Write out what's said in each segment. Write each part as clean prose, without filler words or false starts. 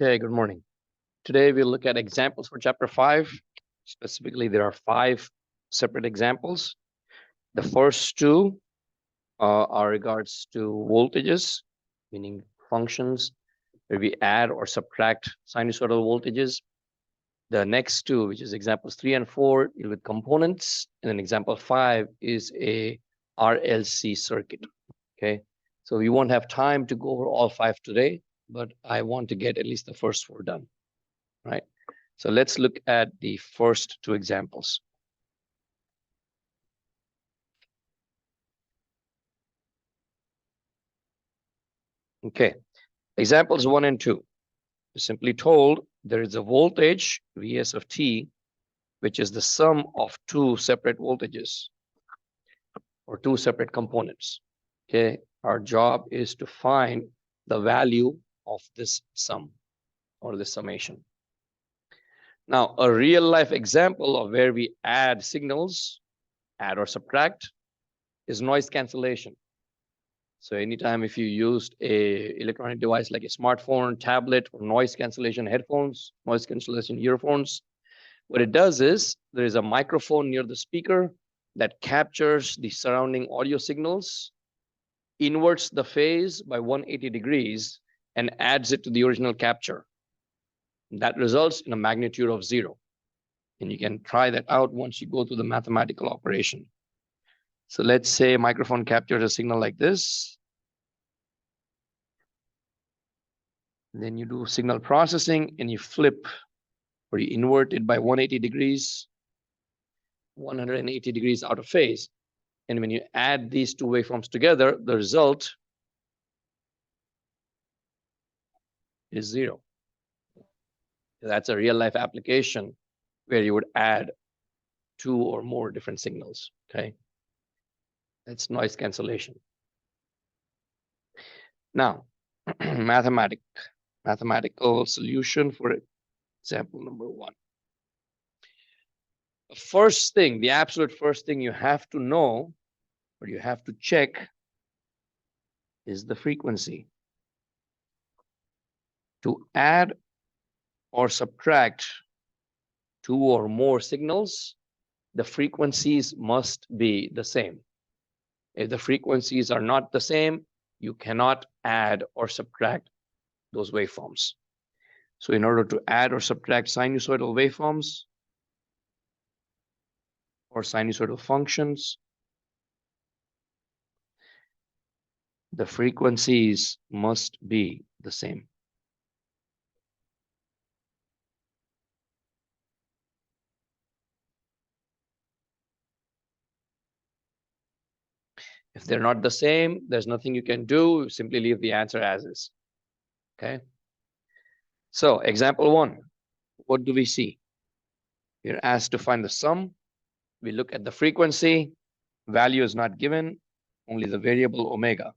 Okay, good morning. Today we'll look at examples for chapter 5. Specifically, there are 5 separate examples. The first 2 are regards to voltages, meaning functions where we add or subtract sinusoidal voltages. The next 2, which is examples 3 and 4, deal with components. And then example 5 is a RLC circuit. Okay, so we won't have time to go over all 5 today, but I want to get at least the first 4 done. Right. So let's look at the first 2 examples. Okay. Examples 1 and 2. We're simply told there is a voltage Vs of t, which is the sum of 2 separate voltages or 2 separate components. Okay. Our job is to find the value of this sum or this summation. Now, a real life example of where we add signals, add or subtract, is noise cancellation. So anytime if you used a electronic device like a smartphone, tablet, or noise cancellation headphones, noise cancellation earphones, what it does is there is a microphone near the speaker that captures the surrounding audio signals, inverts the phase by 180 degrees, and adds it to the original capture. That results in a magnitude of 0. And you can try that out once you go through the mathematical operation. So let's say a microphone captures a signal like this. Then you do signal processing and you flip or you invert it by 180 degrees, 180 degrees out of phase. And when you add these 2 waveforms together, the result is 0. That's a real life application where you would add 2 or more different signals. Okay. That's noise cancellation. Now, mathematical solution for example number 1. The first thing, the absolute first thing you have to know or you have to check is the frequency. To add or subtract 2 or more signals, the frequencies must be the same. If the frequencies are not the same, you cannot add or subtract those waveforms. So in order to add or subtract sinusoidal waveforms or sinusoidal functions, the frequencies must be the same. If they're not the same, there's nothing you can do. Simply leave the answer as is. Okay. So example 1, what do we see? You're asked to find the sum. We look at the frequency. Value is not given, only the variable omega.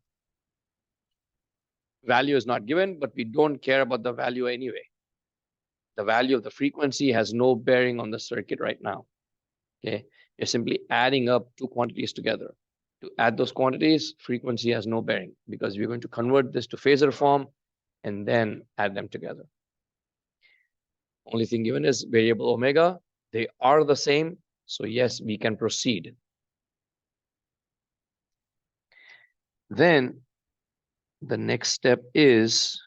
Value is not given, but we don't care about the value anyway. The value of the frequency has no bearing on the circuit right now. Okay. You're simply adding up 2 quantities together. To add those quantities, frequency has no bearing because we're going to convert this to phasor form and then add them together. Only thing given is variable omega. They are the same. So yes, we can proceed. Then the next step is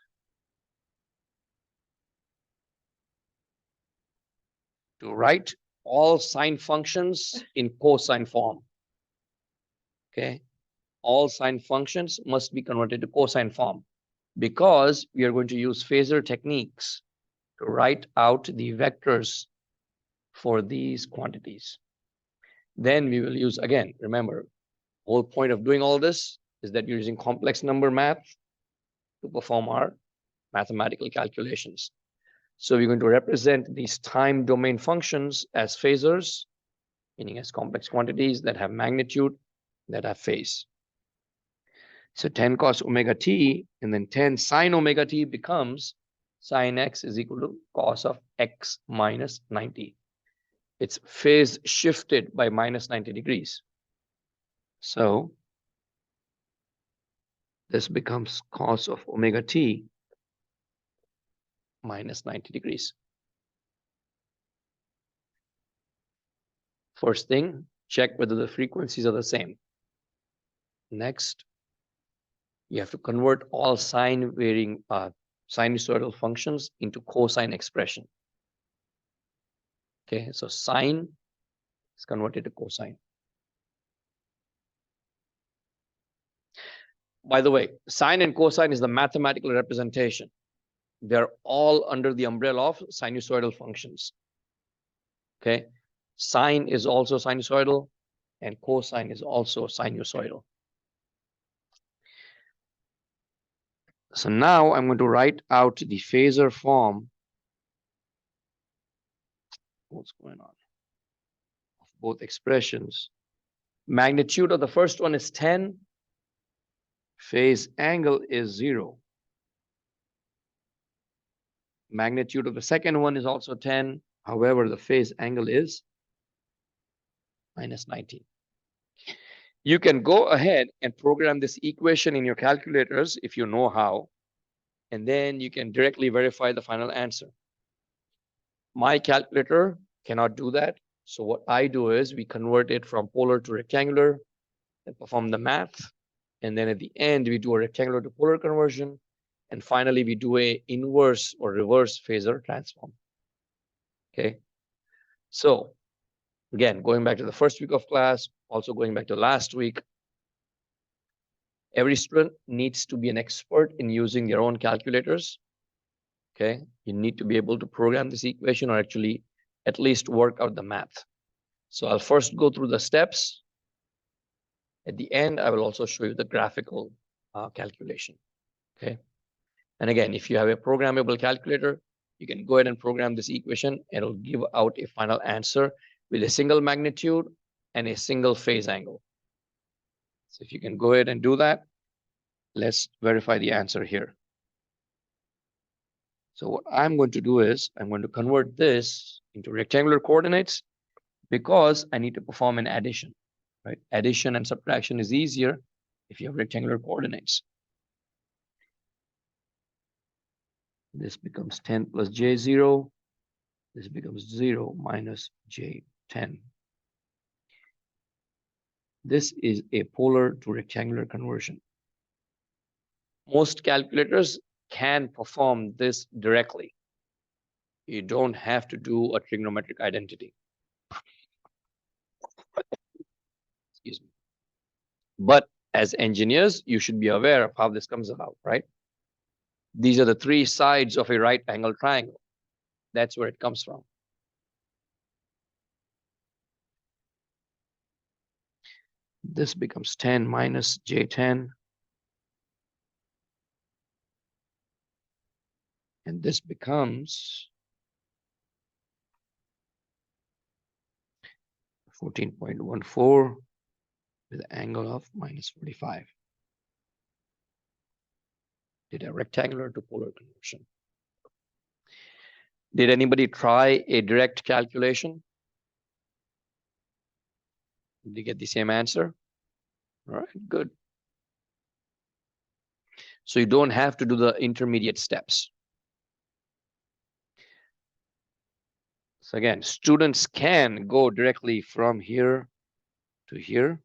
to write all sine functions in cosine form. Okay. All sine functions must be converted to cosine form because we are going to use phasor techniques to write out the vectors for these quantities. Then we will use, again, remember, whole point of doing all this is that you're using complex number math to perform our mathematical calculations. So we're going to represent these time domain functions as phasors, meaning as complex quantities that have magnitude, that have phase. So 10 cos omega t and then 10 sine omega t becomes sine x is equal to cos of x minus 90. It's phase shifted by minus 90 degrees. So this becomes cos of omega t minus 90 degrees. First thing, check whether the frequencies are the same. Next, you have to convert all sinusoidal functions into cosine expression. Okay, so sine is converted to cosine. By the way, sine and cosine is the mathematical representation. They're all under the umbrella of sinusoidal functions. Okay, sine is also sinusoidal and cosine is also sinusoidal. So now I'm going to write out the phasor form. What's going on? Of both expressions. Magnitude of the first one is 10. Phase angle is 0. Magnitude of the second one is also 10. However, the phase angle is minus 90. You can go ahead and program this equation in your calculators if you know how, and then you can directly verify the final answer. My calculator cannot do that. So what I do is we convert it from polar to rectangular and perform the math. And then at the end, we do a rectangular to polar conversion. And finally, we do a inverse or reverse phasor transform. Okay. So again, going back to the first week of class, also going back to last week, every student needs to be an expert in using their own calculators. Okay. You need to be able to program this equation or actually at least work out the math. So I'll first go through the steps. At the end, I will also show you the graphical calculation. Okay. And again, if you have a programmable calculator, you can go ahead and program this equation. It'll give out a final answer with a single magnitude and a single phase angle. So if you can go ahead and do that, let's verify the answer here. So what I'm going to do is I'm going to convert this into rectangular coordinates because I need to perform an addition, right? Addition and subtraction is easier if you have rectangular coordinates. This becomes 10 plus J0. This becomes 0 minus J10. This is a polar to rectangular conversion. Most calculators can perform this directly. You don't have to do a trigonometric identity. Excuse me. But as engineers, you should be aware of how this comes about, right? These are the three sides of a right angle triangle. That's where it comes from. This becomes 10 minus J10. And this becomes 14.14 with an angle of minus 45. Did a rectangular to polar conversion. Did anybody try a direct calculation? Did you get the same answer? All right, good. So you don't have to do the intermediate steps. So again, students can go directly from here to here.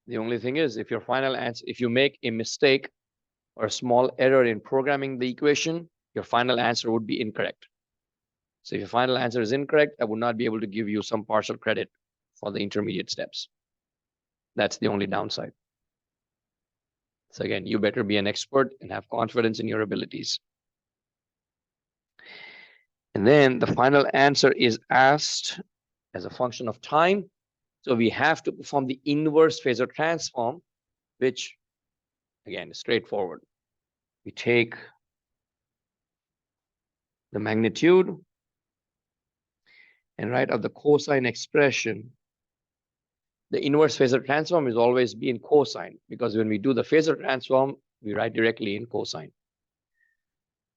The only thing is, if your final answer, if you make a mistake or a small error in programming the equation, your final answer would be incorrect. So if your final answer is incorrect, I would not be able to give you some partial credit for the intermediate steps. That's the only downside. So again, you better be an expert and have confidence in your abilities. And then the final answer is asked as a function of time. So we have to perform the inverse phasor transform, which again is straightforward. We take the magnitude and write out the cosine expression The inverse phasor transform is always be in cosine, because when we do the phasor transform, we write directly in cosine.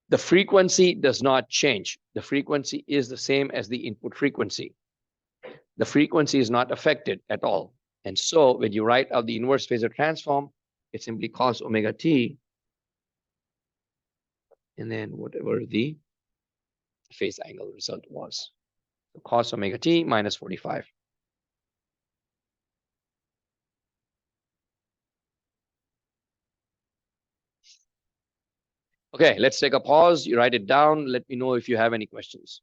The frequency does not change. The frequency is the same as the input frequency. The frequency is not affected at all. And so when you write out the inverse phasor transform, it's simply cos omega t, and then whatever the phase angle result was. So cos omega t minus 45. Okay, let's take a pause. You write it down. Let me know if you have any questions.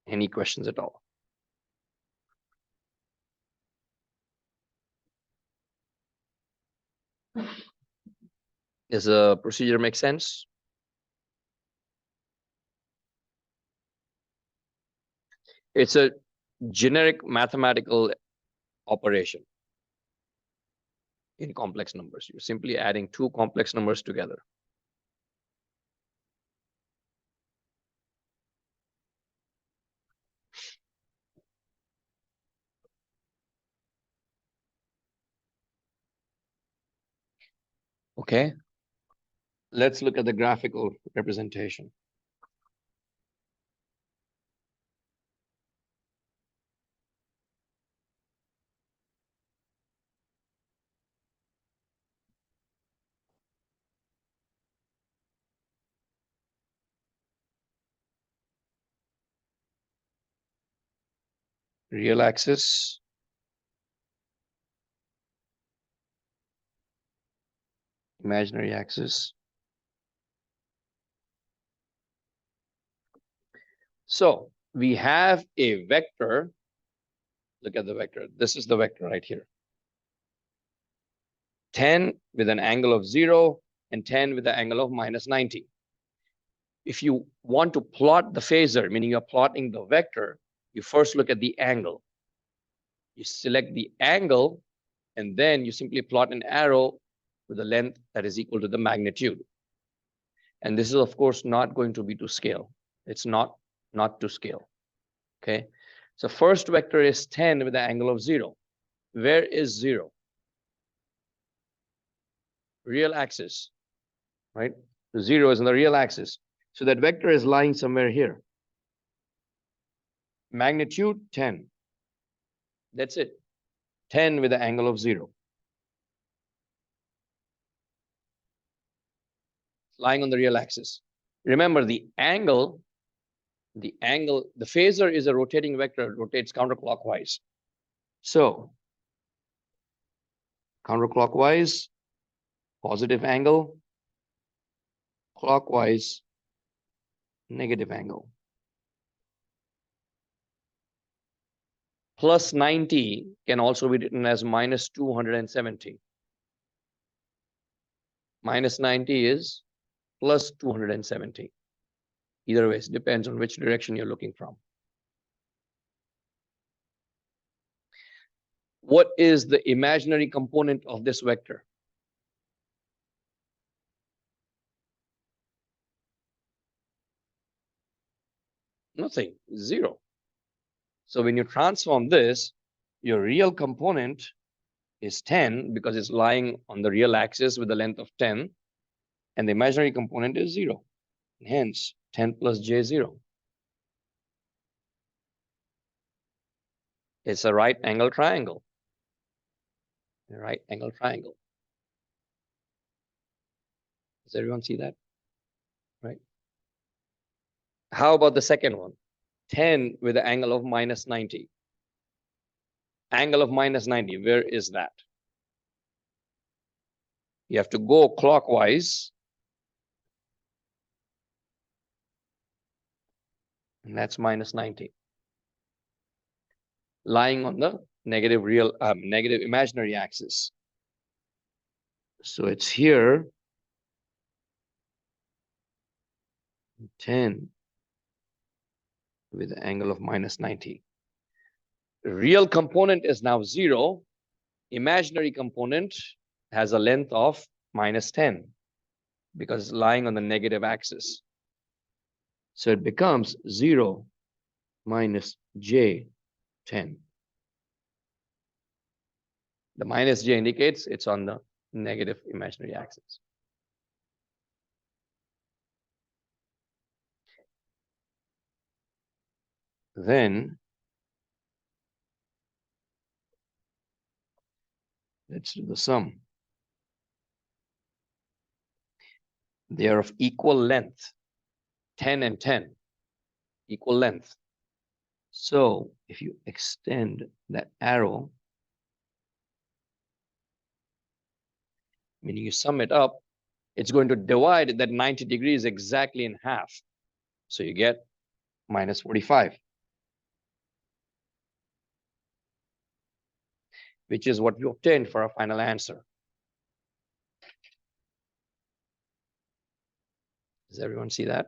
Any questions at all? Does the procedure make sense? It's a generic mathematical operation in complex numbers. You're simply adding two complex numbers together. Okay, let's look at the graphical representation. Real axis, imaginary axis. So we have a vector. Look at the vector. This is the vector right here. 10 with an angle of 0 and 10 with an angle of minus 90. If you want to plot the phasor, meaning you're plotting the vector, you first look at the angle. You select the angle, and then you simply plot an arrow with a length that is equal to the magnitude. And this is, of course, not going to be to scale. It's not to scale. Okay. So first vector is 10 with an angle of 0. Where is 0? Real axis, right? 0 is on the real axis. So that vector is lying somewhere here. Magnitude 10. That's it. 10 with an angle of 0. Lying on the real axis. Remember, the phasor is a rotating vector, it rotates counterclockwise. So counterclockwise, positive angle, clockwise, negative angle. Plus 90 can also be written as minus 270. Minus 90 is plus 270. Either way, it depends on which direction you're looking from. What is the imaginary component of this vector? Nothing, 0. So when you transform this, your real component is 10 because it's lying on the real axis with the length of 10, and the imaginary component is 0. Hence, 10 plus j 0. It's a right angle triangle. A right angle triangle. Does everyone see that? Right. How about the second one? 10 with the angle of minus 90. Angle of minus 90, where is that? You have to go clockwise. And that's minus 90. Lying on the negative imaginary axis. So it's here. 10 with the angle of minus 90. Real component is now 0. Imaginary component has a length of minus 10 because it's lying on the negative axis. So it becomes 0 minus j 10. The minus j indicates it's on the negative imaginary axis. Then let's do the sum. They are of equal length, 10 and 10, equal length. So if you extend that arrow, meaning you sum it up, it's going to divide that 90 degrees exactly in half. So you get minus 45, which is what we obtained for our final answer. Does everyone see that?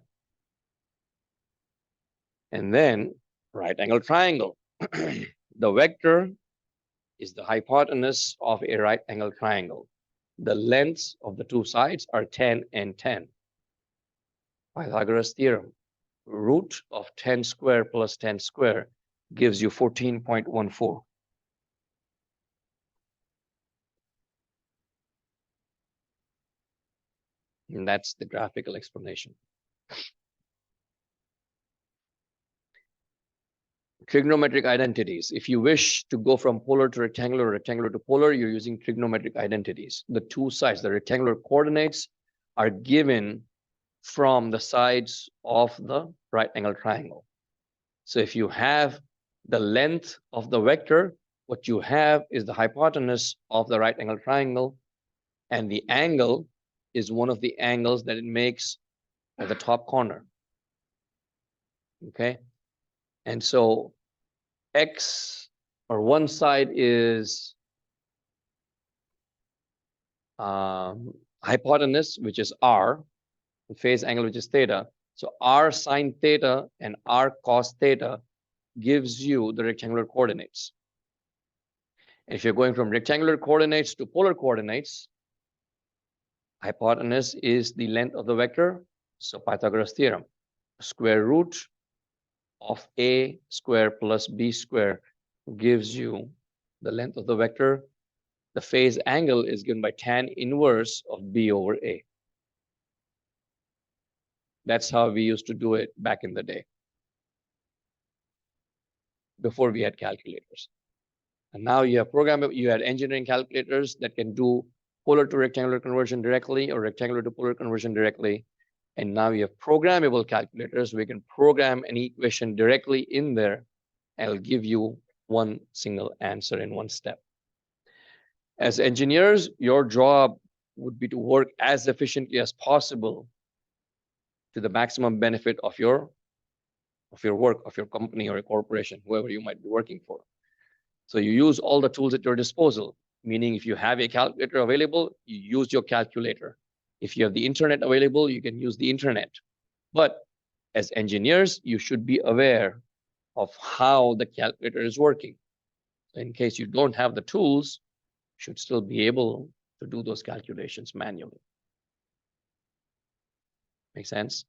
And then right angle triangle. The vector is the hypotenuse of a right angle triangle. The lengths of the two sides are 10 and 10. Pythagoras theorem. Root of 10 square plus 10 square gives you 14.14. And that's the graphical explanation. Trigonometric identities. If you wish to go from polar to rectangular, rectangular to polar, you're using trigonometric identities. The two sides, the rectangular coordinates, are given from the sides of the right angle triangle. So if you have the length of the vector, what you have is the hypotenuse of the right angle triangle, and the angle is one of the angles that it makes at the top corner. Okay, and so x, or one side is hypotenuse, which is r, the phase angle, which is theta. So r sine theta and r cos theta gives you the rectangular coordinates. And if you're going from rectangular coordinates to polar coordinates, hypotenuse is the length of the vector. So Pythagoras theorem, square root of a square plus b square gives you the length of the vector. The phase angle is given by tan inverse of b over a. That's how we used to do it back in the day, before we had calculators. And now you have you had engineering calculators that can do polar to rectangular conversion directly or rectangular to polar conversion directly. And now you have programmable calculators. We can program an equation directly in there and it'll give you one single answer in one step. As engineers, your job would be to work as efficiently as possible to the maximum benefit of your work, of your company or a corporation, whoever you might be working for. So you use all the tools at your disposal, meaning if you have a calculator available, you use your calculator. If you have the internet available, you can use the internet. But as engineers, you should be aware of how the calculator is working. So in case you don't have the tools, you should still be able to do those calculations manually. Make sense?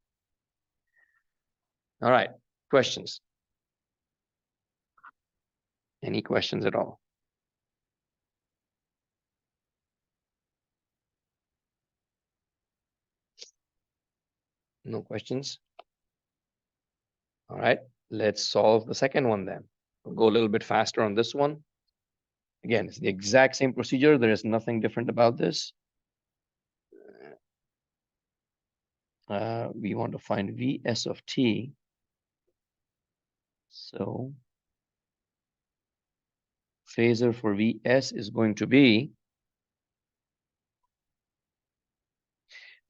All right, questions? Any questions at all? No questions? All right, let's solve the second one then. We'll go a little bit faster on this one. Again, it's the exact same procedure. There is nothing different about this. We want to find Vs of t. So phasor for Vs is going to be,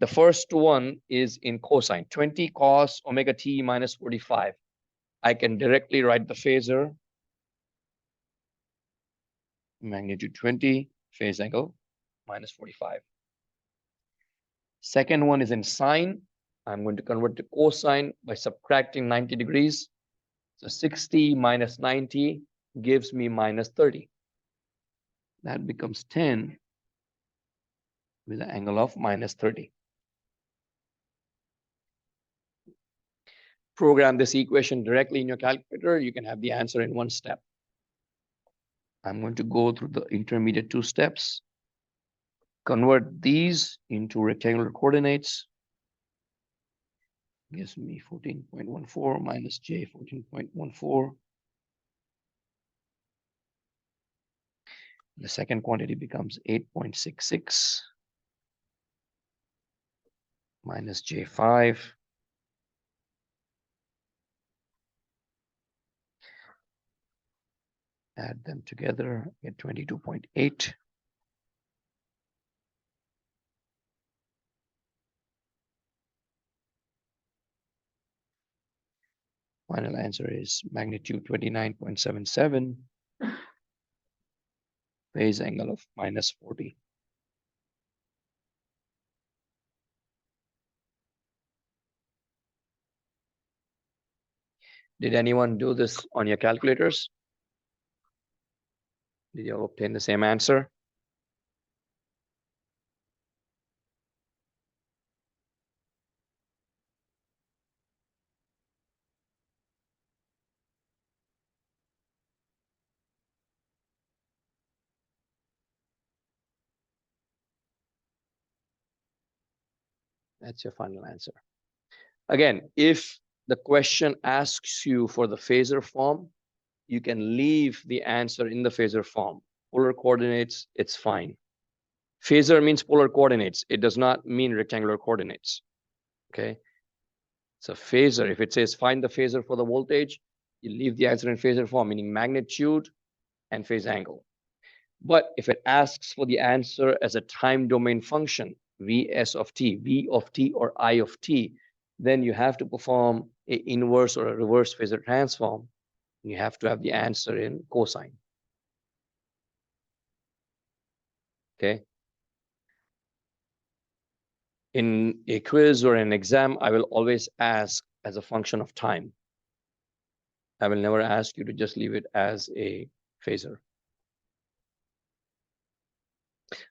the first one is in cosine, 20 cos omega t minus 45. I can directly write the phasor, magnitude 20, phase angle, minus 45. Second one is in sine. I'm going to convert to cosine by subtracting 90 degrees. So 60 minus 90 gives me minus 30. That becomes 10 with an angle of minus 30. Program this equation directly in your calculator. You can have the answer in one step. I'm going to go through the intermediate 2 steps. Convert these into rectangular coordinates. Gives me 14.14 minus j 14.14. The second quantity becomes 8.66 minus j5. Add them together, get 22.8. Final answer is magnitude 29.77, phase angle of minus 40. Did anyone do this on your calculators? Did you obtain the same answer? That's your final answer. Again, if the question asks you for the phasor form, you can leave the answer in the phasor form. Polar coordinates, it's fine. Phasor means polar coordinates. It does not mean rectangular coordinates. Okay. So phasor, if it says find the phasor for the voltage, you leave the answer in phasor form, meaning magnitude and phase angle. But if it asks for the answer as a time domain function, Vs of t, V of t, or I of t, then you have to perform an inverse or a reverse phasor transform. You have to have the answer in cosine. Okay. In a quiz or an exam, I will always ask as a function of time. I will never ask you to just leave it as a phasor.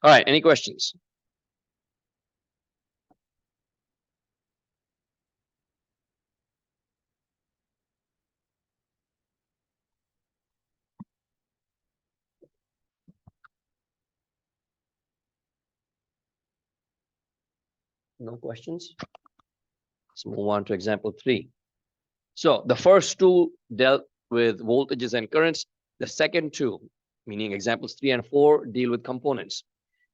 All right, any questions? No questions? Let's move on to example 3. So the first two dealt with voltages and currents. The second two, meaning examples 3 and 4, deal with components.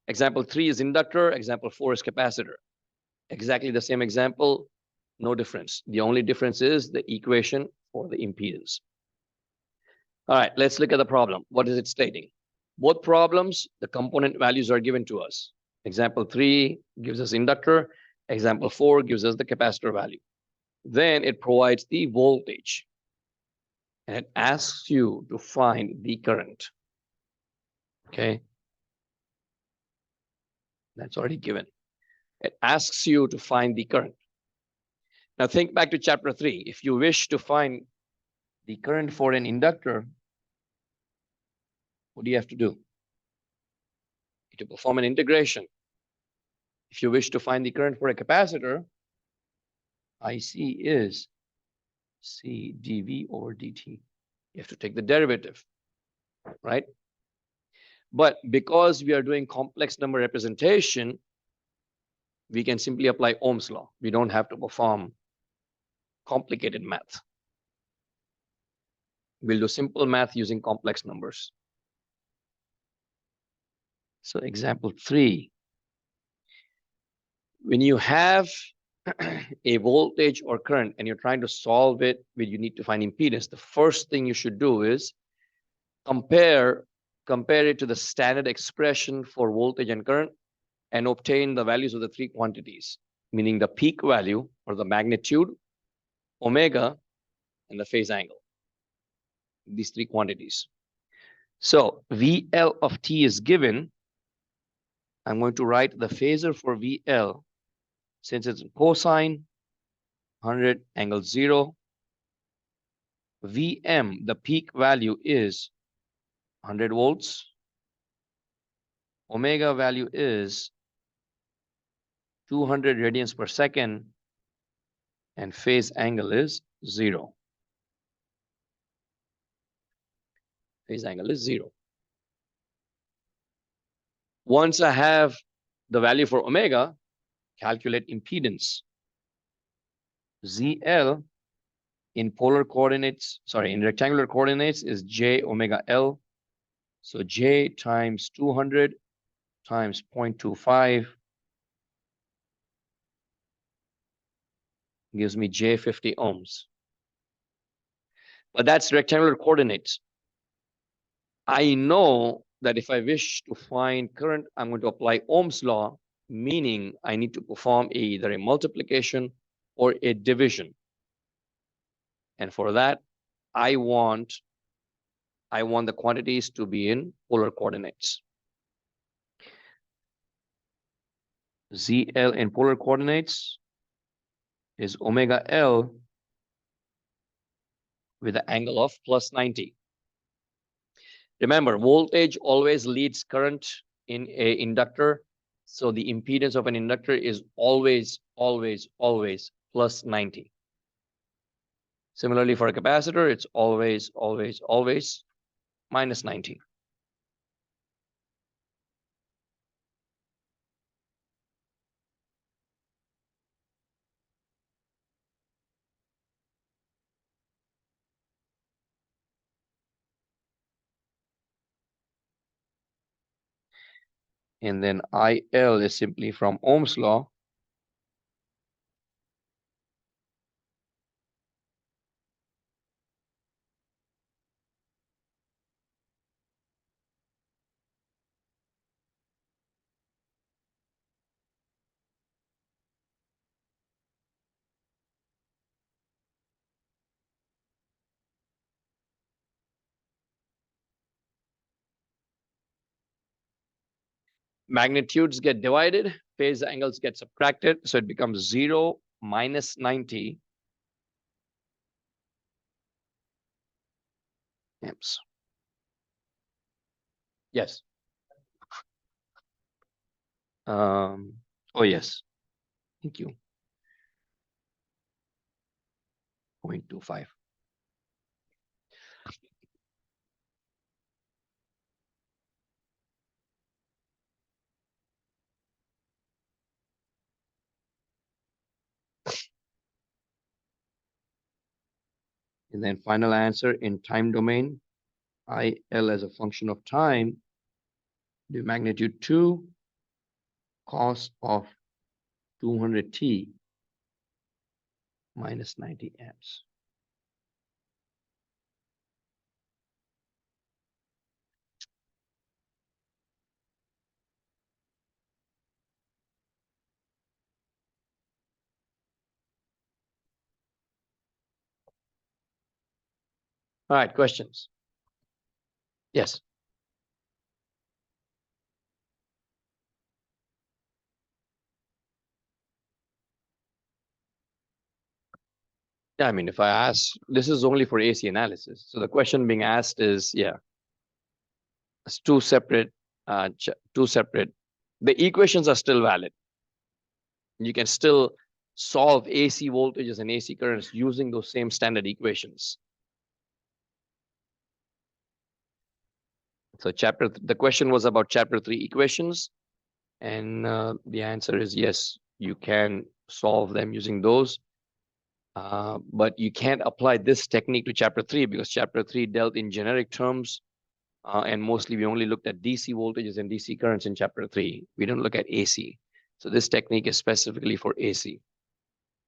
Example 3 is inductor. Example 4 is capacitor. Exactly the same example, no difference. The only difference is the equation for the impedance. All right, let's look at the problem. What is it stating? Both problems, the component values are given to us. Example 3 gives us inductor. Example 4 gives us the capacitor value. Then it provides the voltage. And it asks you to find the current. Okay. That's already given. It asks you to find the current. Now think back to chapter 3. If you wish to find the current for an inductor, what do you have to do? To perform an integration. If you wish to find the current for a capacitor, IC is C dV over dt. You have to take the derivative, right? But because we are doing complex number representation, we can simply apply Ohm's law. We don't have to perform complicated math. We'll do simple math using complex numbers. So example 3, when you have a voltage or current and you're trying to solve it, where you need to find impedance, the first thing you should do is compare it to the standard expression for voltage and current and obtain the values of the 3 quantities, meaning the peak value or the magnitude, omega, and the phase angle. These 3 quantities. So VL of t is given. I'm going to write the phasor for VL. Since it's cosine, 100 angle 0. VM, the peak value is 100 volts. Omega value is 200 radians per second, and phase angle is 0. Phase angle is 0. Once I have the value for omega, calculate impedance. ZL in polar coordinates, in rectangular coordinates is J omega L. So J times 200 times 0.25 gives me J 50 ohms. But that's rectangular coordinates. I know that if I wish to find current, I'm going to apply Ohm's law, meaning I need to perform either a multiplication or a division. And for that, I want the quantities to be in polar coordinates. ZL in polar coordinates is omega L with an angle of plus 90. Remember, voltage always leads current in an inductor. So the impedance of an inductor is always plus 90. Similarly, for a capacitor, it's always minus 90. And then IL is simply from Ohm's law. Magnitudes get divided, phase angles get subtracted, so it becomes 0 minus 90 amps. Yes. Oh, yes. Thank you. 0.25. And then final answer in time domain, IL as a function of time, the magnitude 2 cos of 200t minus 90 amps. All right, questions? Yes. Yeah, I mean, if I ask, this is only for AC analysis. So the question being asked is, yeah, it's two separate. The equations are still valid. You can still solve AC voltages and AC currents using those same standard equations. So the question was about chapter 3 equations, and the answer is yes, you can solve them using those. But you can't apply this technique to chapter 3 because chapter 3 dealt in generic terms, and mostly we only looked at DC voltages and DC currents in chapter 3. We don't look at AC. So this technique is specifically for AC.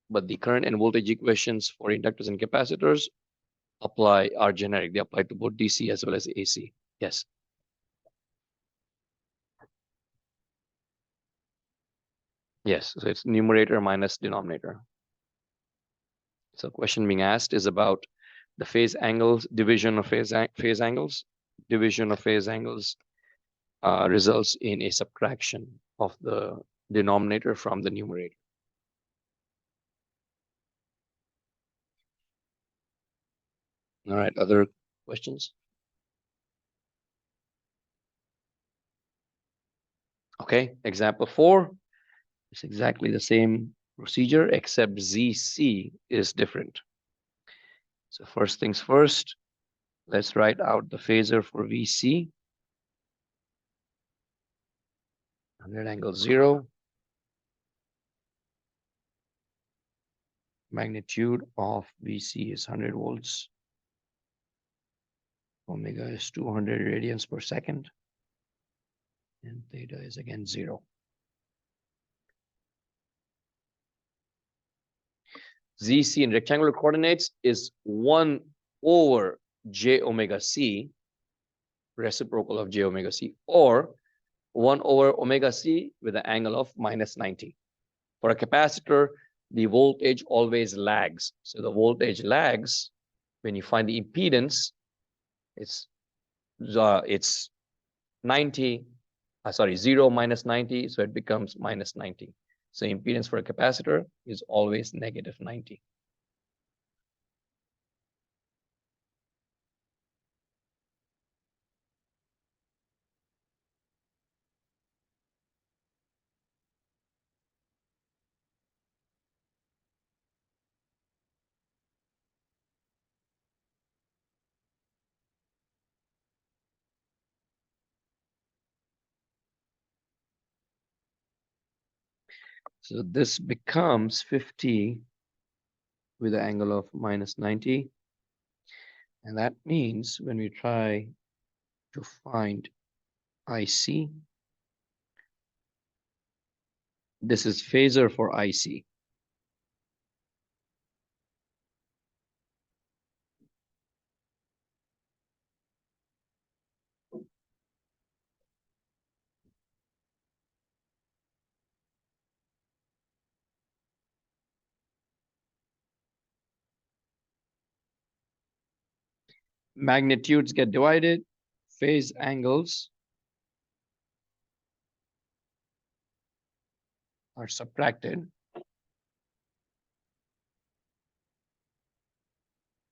But the current and voltage equations for inductors and capacitors are generic. They apply to both DC as well as AC. Yes. Yes, so it's numerator minus denominator. So question being asked is about the phase angles, division of phase angles. Division of phase angles results in a subtraction of the denominator from the numerator. All right, other questions? Okay, example 4. It's exactly the same procedure, except ZC is different. So first things first, let's write out the phasor for VC. 100 angle 0. Magnitude of VC is 100 volts. Omega is 200 radians per second. And theta is again 0. ZC in rectangular coordinates is 1 over j omega c, reciprocal of j omega c, or 1 over omega c with an angle of minus 90. For a capacitor, the voltage always lags. So the voltage lags when you find the impedance. It's 90. 0 minus 90, so it becomes minus 90. So impedance for a capacitor is always negative 90. So this becomes 50 with an angle of minus 90. And that means when we try to find IC, this is phasor for IC. Magnitudes get divided, phase angles are subtracted.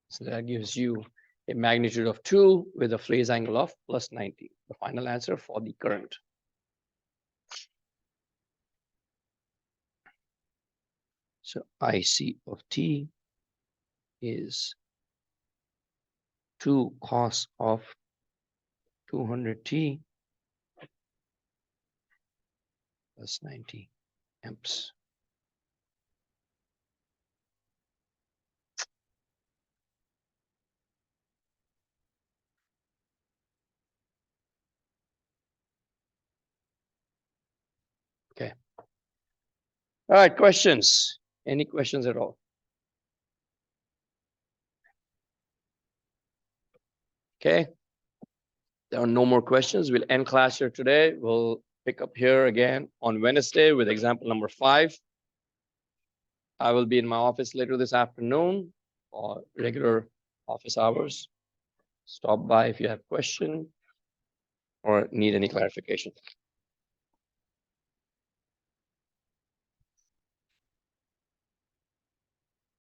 So that gives you a magnitude of 2 with a phase angle of plus 90. The final answer for the current. So IC of t is 2 cos of 200t plus 90 amps. Okay. All right, questions? Any questions at all? Okay. There are no more questions. We'll end class here today. We'll pick up here again on Wednesday with example number 5. I will be in my office later this afternoon or regular office hours. Stop by if you have questions or need any clarification.